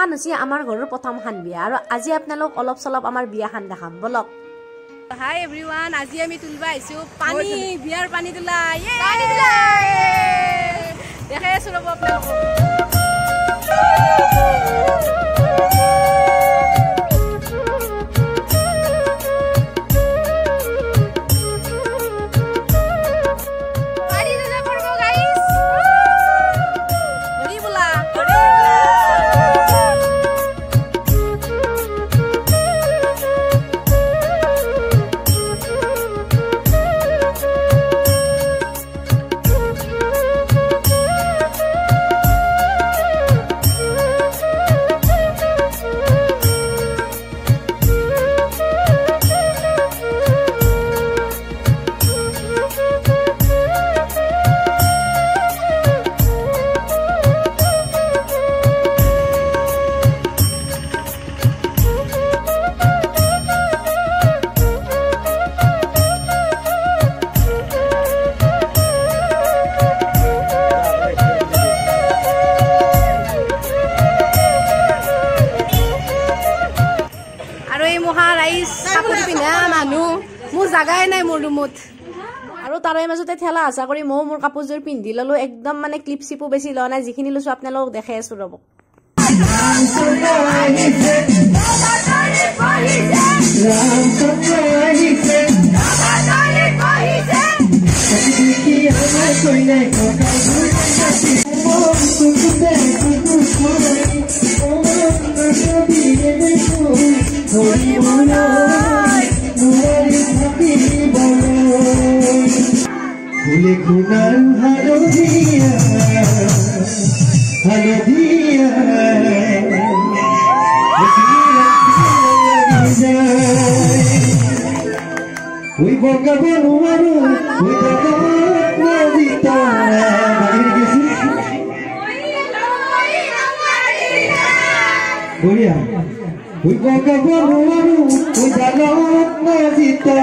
খান হৈছে আমাৰ ঘৰৰ প্ৰথম খান বিয়া আৰু আজি আপোনালোক অলপ চলপ আমাৰ বিয়া খান দেখাম বলক। হাই এভৰিৱান, আজি আমি তুলবা আইছো পানী বিয়াৰ পানী তুলা দেখাই আছো ৰব আপোনালোক। মোৰ জাগাই নাই মোৰ ৰুমত আৰু তাৰে মাজতে ঠেলা হাঁচা কৰি ময়ো মোৰ কাপোৰযোৰ পিন্ধি ললো। একদম মানে ক্লিপ চিপো বেছি লোৱা নাই, যিখিনি লৈছো আপোনালোকক দেখাই আছো ৰব। ফুলে খুনার ভালো দিয়া ওই বকা বনু আরো ওই দেখা নদীতা বলিয়া ওই বকা বনু আরো ওই দেখা নদীতা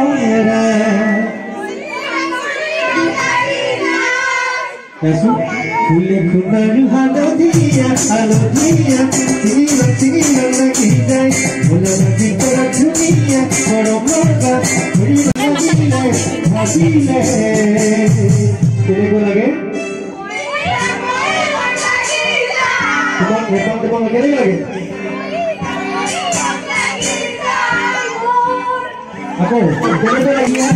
ফুলে খুনার হালো দিয়া তিরিলা তিরিলা লাগি যায় ভোলা নদী করা দুনিয়া বড় মজা ধরিলা ভাসিলে কেরকম লাগে তোমার কেরকম লাগে আপু কেরকম লাগিয়া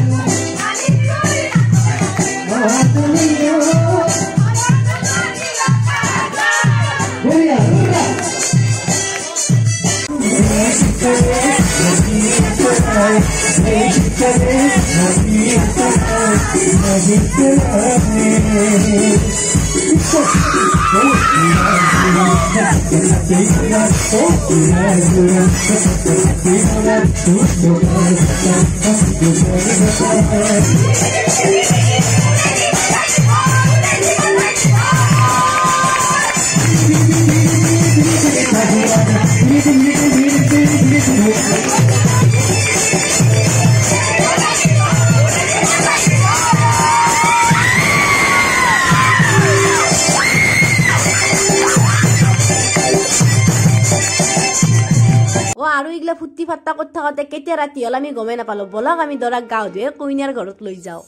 আৰু এইগিলা ফুৰ্তি ফাৰ্তা কৰি থাকোঁতে কেতিয়া ৰাতি হ'ল আমি গমেই নাপালো। বলক আমি দৰাক গাঁও ধুৱে কইনাৰ ঘৰত লৈ যাওঁ।